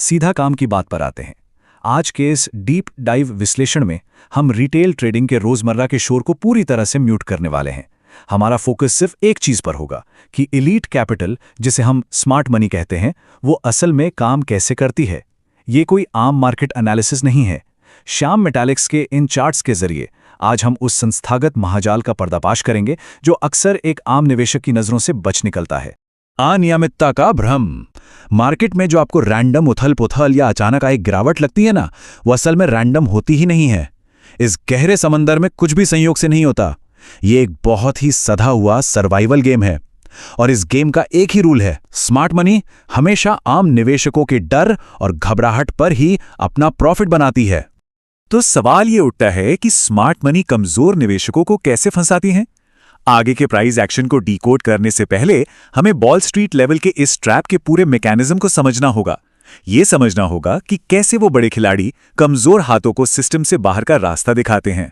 सीधा काम की बात पर आते हैं। आज के इस डीप डाइव विश्लेषण में हम रिटेल ट्रेडिंग के रोजमर्रा के शोर को पूरी तरह से म्यूट करने वाले हैं। हमारा फोकस सिर्फ एक चीज पर होगा कि एलीट कैपिटल, जिसे हम स्मार्ट मनी कहते हैं, वो असल में काम कैसे करती है। ये कोई आम मार्केट एनालिसिस नहीं है। श्याम मेटालिक्स के इन चार्ट्स के जरिए आज हम उस संस्थागत महाजाल का पर्दाफाश करेंगे जो अक्सर एक आम निवेशक की नजरों से बच निकलता है। अनियमितता का भ्रम। मार्केट में जो आपको रैंडम उथल पुथल या अचानक एक गिरावट लगती है ना, वो असल में रैंडम होती ही नहीं है। इस गहरे समंदर में कुछ भी संयोग से नहीं होता। ये एक बहुत ही सधा हुआ सर्वाइवल गेम है और इस गेम का एक ही रूल है, स्मार्ट मनी हमेशा आम निवेशकों के डर और घबराहट पर ही अपना प्रॉफिट बनाती है। तो सवाल ये उठता है कि स्मार्ट मनी कमजोर निवेशकों को कैसे फंसाती है। आगे के प्राइस एक्शन को डीकोड करने से पहले हमें वॉल स्ट्रीट लेवल के इस ट्रैप के पूरे मैकेनिज्म को समझना होगा। ये समझना होगा कि कैसे वो बड़े खिलाड़ी कमजोर हाथों को सिस्टम से बाहर का रास्ता दिखाते हैं।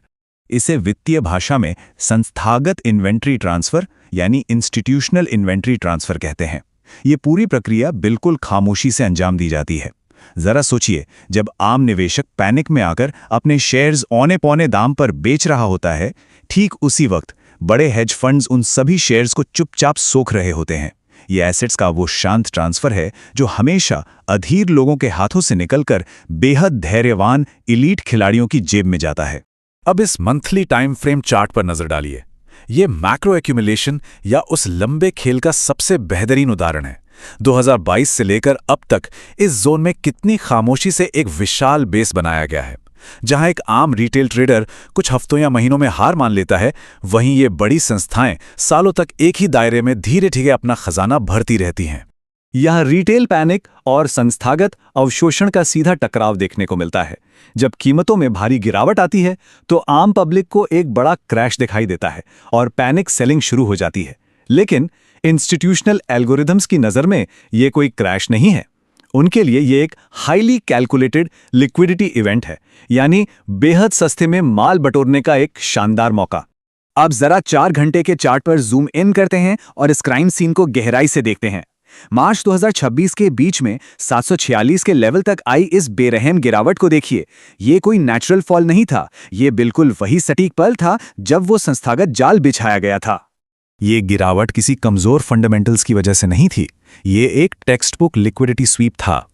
इसे वित्तीय भाषा में संस्थागत इन्वेंट्री ट्रांसफर यानी इंस्टीट्यूशनल इन्वेंट्री ट्रांसफर कहते हैं। ये पूरी प्रक्रिया बिल्कुल खामोशी से अंजाम दी जाती है। जरा सोचिए, जब आम निवेशक पैनिक में आकर अपने शेयर्स औने पौने दाम पर बेच रहा होता है, ठीक उसी वक्त बड़े हेज फंड्स उन सभी शेयर्स को चुपचाप सोख रहे होते हैं। ये एसेट्स का वो शांत ट्रांसफर है जो हमेशा अधीर लोगों के हाथों से निकलकर बेहद धैर्यवान एलीट खिलाड़ियों की जेब में जाता है। अब इस मंथली टाइम फ्रेम चार्ट पर नजर डालिए। ये मैक्रो एक्यूमुलेशन या उस लंबे खेल का सबसे बेहतरीन उदाहरण है। 2022 से लेकर अब तक इस जोन में कितनी खामोशी से एक विशाल बेस बनाया गया है। जहां एक आम रिटेल ट्रेडर कुछ हफ्तों या महीनों में हार मान लेता है, वहीं ये बड़ी संस्थाएं सालों तक एक ही दायरे में धीरे धीरे अपना खजाना भरती रहती हैं। यह रिटेल पैनिक और संस्थागत अवशोषण का सीधा टकराव देखने को मिलता है। जब कीमतों में भारी गिरावट आती है तो आम पब्लिक को एक बड़ा क्रैश दिखाई देता है और पैनिक सेलिंग शुरू हो जाती है। लेकिन इंस्टीट्यूशनल एल्गोरिदम्स की नज़र में ये कोई क्रैश नहीं है। उनके लिए ये एक हाईली कैलकुलेटेड लिक्विडिटी इवेंट है, यानी बेहद सस्ते में माल बटोरने का एक शानदार मौका। अब जरा 4 घंटे के चार्ट पर जूम इन करते हैं और इस क्राइम सीन को गहराई से देखते हैं। मार्च 2026 के बीच में 746 के लेवल तक आई इस बेरहम गिरावट को देखिए। ये कोई नेचुरल फॉल नहीं था, ये बिल्कुल वही सटीक पल था जब वो संस्थागत जाल बिछाया गया था। ये गिरावट किसी कमजोर फंडामेंटल्स की वजह से नहीं थी। ये एक टेक्स्ट बुक लिक्विडिटी स्वीप था।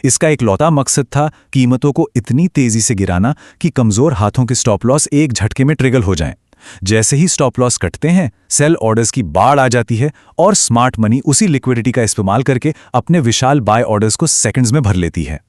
इसका इकलौता मकसद था कीमतों को इतनी तेजी से गिराना कि कमजोर हाथों के स्टॉप लॉस एक झटके में ट्रिगर हो जाएं। जैसे ही स्टॉप लॉस कटते हैं, सेल ऑर्डर्स की बाढ़ आ जाती है और स्मार्ट मनी उसी लिक्विडिटी का इस्तेमाल करके अपने विशाल बाय ऑर्डर्स को सेकंड्स में भर लेती है।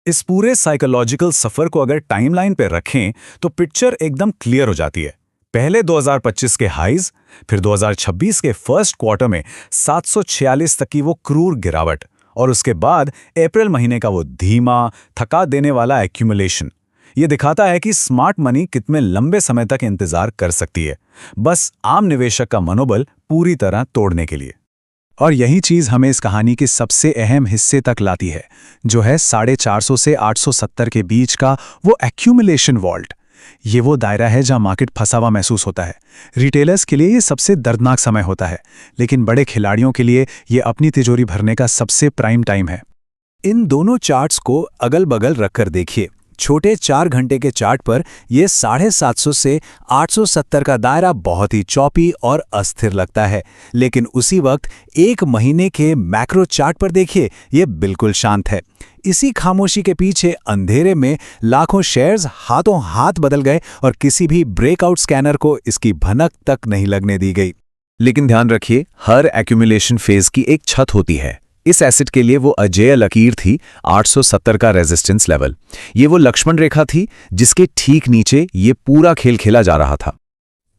इस पूरे साइकोलॉजिकल सफर को अगर टाइमलाइन पर रखें तो पिक्चर एकदम क्लियर हो जाती है। पहले 2025 के हाइज, फिर 2026 के फर्स्ट क्वार्टर में 746 तक की वो क्रूर गिरावट और उसके बाद अप्रैल महीने का वो धीमा, थका देने वाला एक्यूमुलेशन। ये दिखाता है कि स्मार्ट मनी कितने लंबे समय तक इंतजार कर सकती है, बस आम निवेशक का मनोबल पूरी तरह तोड़ने के लिए। और यही चीज हमें इस कहानी के सबसे अहम हिस्से तक लाती है, जो है 450 से 870 के बीच का वो एक्यूमुलेशन वॉल्ट। ये वो दायरा है जहां मार्केट फंसा हुआ महसूस होता है। रिटेलर्स के लिए ये सबसे दर्दनाक समय होता है, लेकिन बड़े खिलाड़ियों के लिए ये अपनी तिजोरी भरने का सबसे प्राइम टाइम है। इन दोनों चार्ट्स को अगल बगल रखकर देखिए। छोटे 4 घंटे के चार्ट पर यह 750 से 870 का दायरा बहुत ही चौपी और अस्थिर लगता है, लेकिन उसी वक्त 1 महीने के मैक्रो चार्ट पर देखिए, यह बिल्कुल शांत है। इसी खामोशी के पीछे अंधेरे में लाखों शेयर्स हाथों हाथ बदल गए और किसी भी ब्रेकआउट स्कैनर को इसकी भनक तक नहीं लगने दी गई। लेकिन ध्यान रखिए, हर एक्यूमुलेशन फेज की एक छत होती है। इस एसेट के लिए वो अजेय लकीर थी 870 का रेजिस्टेंस लेवल। ये वो लक्ष्मण रेखा थी जिसके ठीक नीचे ये पूरा खेल खेला जा रहा था।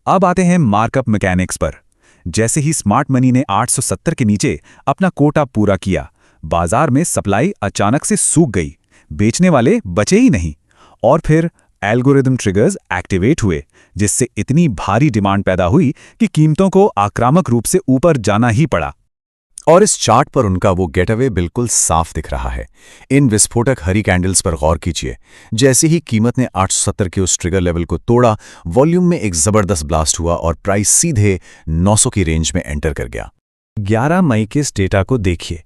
अब आते हैं मार्कअप मैकेनिक्स पर। जैसे ही स्मार्ट मनी ने 870 के नीचे अपना कोटा पूरा किया, बाजार में सप्लाई अचानक से सूख गई, बेचने वाले बचे ही नहीं। और फिर एल्गोरिदम ट्रिगर्स एक्टिवेट हुए, जिससे इतनी भारी डिमांड पैदा हुई कि कीमतों को आक्रामक रूप से ऊपर जाना ही पड़ा। और इस चार्ट पर उनका वो गेटअवे बिल्कुल साफ दिख रहा है। इन विस्फोटक हरी कैंडल्स पर गौर कीजिए। जैसे ही कीमत ने 870 के उस ट्रिगर लेवल को तोड़ा, वॉल्यूम में एक जबरदस्त ब्लास्ट हुआ और प्राइस सीधे 900 की रेंज में एंटर कर गया। 11 मई के इस डेटा को देखिए।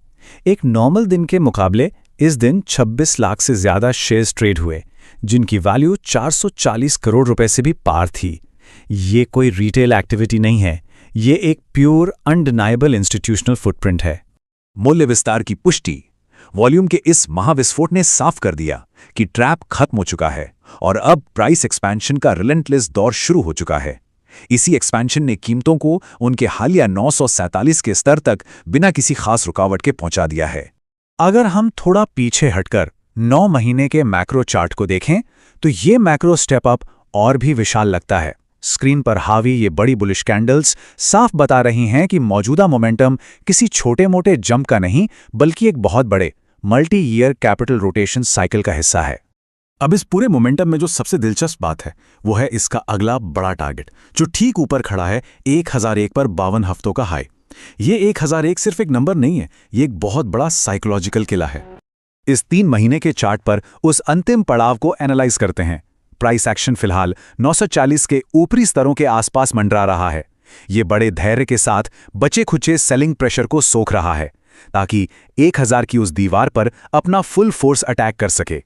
एक नॉर्मल दिन के मुकाबले इस दिन 26 लाख से ज्यादा शेयर्स ट्रेड हुए, जिनकी वैल्यू 440 करोड़ रुपए से भी पार थी। ये कोई रिटेल एक्टिविटी नहीं है, ये एक प्योर अनडिनाइबल इंस्टीट्यूशनल फुटप्रिंट है। मूल्य विस्तार की पुष्टि। वॉल्यूम के इस महाविस्फोट ने साफ कर दिया कि ट्रैप खत्म हो चुका है और अब प्राइस एक्सपेंशन का रिलेंटलेस दौर शुरू हो चुका है। इसी एक्सपेंशन ने कीमतों को उनके हालिया 947 के स्तर तक बिना किसी खास रुकावट के पहुंचा दिया है। अगर हम थोड़ा पीछे हटकर 9 महीने के मैक्रो चार्ट को देखें तो ये मैक्रो स्टेप अप और भी विशाल लगता है। स्क्रीन पर हावी ये बड़ी बुलिश कैंडल्स साफ बता रही हैं कि मौजूदा मोमेंटम किसी छोटे-मोटे जंप का नहीं बल्कि एक बहुत बड़े multi year capital rotation cycle का हिस्सा है। अब इस पूरे मोमेंटम में जो सबसे दिलचस्प बात है वो है इसका अगला बड़ा टारगेट, जो ठीक ऊपर खड़ा है 1001 पर 52 हफ्तों का हाई। ये 1001 सिर्फ एक नंबर नहीं है, ये एक बहुत बड़ा साइकोलॉजिकल किला है। इस 3 महीने के चार्ट पर उस अंतिम पड़ाव को एनालाइज करते हैं। प्राइस एक्शन फिलहाल 940 के ऊपरी स्तरों के आसपास मंडरा रहा है। ये बड़े धैर्य के साथ बचे खुचे सेलिंग प्रेशर को सोख रहा है ताकि 1000 की उस दीवार पर अपना फुल फोर्स अटैक कर सके।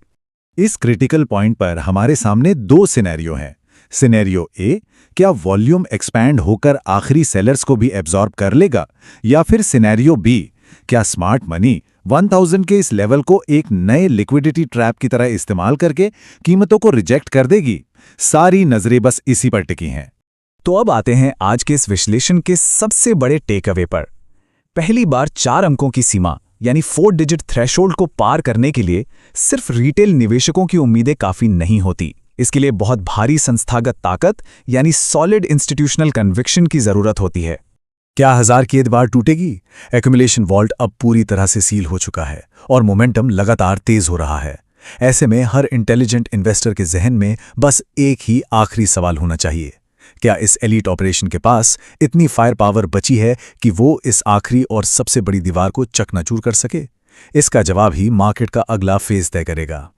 इस क्रिटिकल पॉइंट पर हमारे सामने 2 सिनेरियो हैं। सिनेरियो ए, क्या वॉल्यूम एक्सपैंड होकर आखिरी सेलर्स को भी एब्जॉर्ब कर लेगा, या फिर सिनेरियो बी, क्या स्मार्ट मनी 1000 के इस लेवल को एक नए लिक्विडिटी ट्रैप की तरह इस्तेमाल करके कीमतों को रिजेक्ट कर देगी। सारी नजरें बस इसी पर टिकी हैं। तो अब आते हैं आज के इस विश्लेषण के सबसे बड़े टेक अवे पर। पहली बार 4 अंकों की सीमा यानी 4 डिजिट थ्रेशोल्ड को पार करने के लिए सिर्फ रिटेल निवेशकों की उम्मीदें काफी नहीं होती। इसके लिए बहुत भारी संस्थागत ताकत यानी सॉलिड इंस्टीट्यूशनल कन्विक्शन की जरूरत होती है। क्या 1000 की दीवार टूटेगी? एक्यूमुलेशन वॉल्ट अब पूरी तरह से सील हो चुका है और मोमेंटम लगातार तेज हो रहा है। ऐसे में हर इंटेलिजेंट इन्वेस्टर के जहन में बस एक ही आखिरी सवाल होना चाहिए, क्या इस एलीट ऑपरेशन के पास इतनी फायर पावर बची है कि वो इस आखिरी और सबसे बड़ी दीवार को चकनाचूर कर सके? इसका जवाब ही मार्केट का अगला फेज तय करेगा।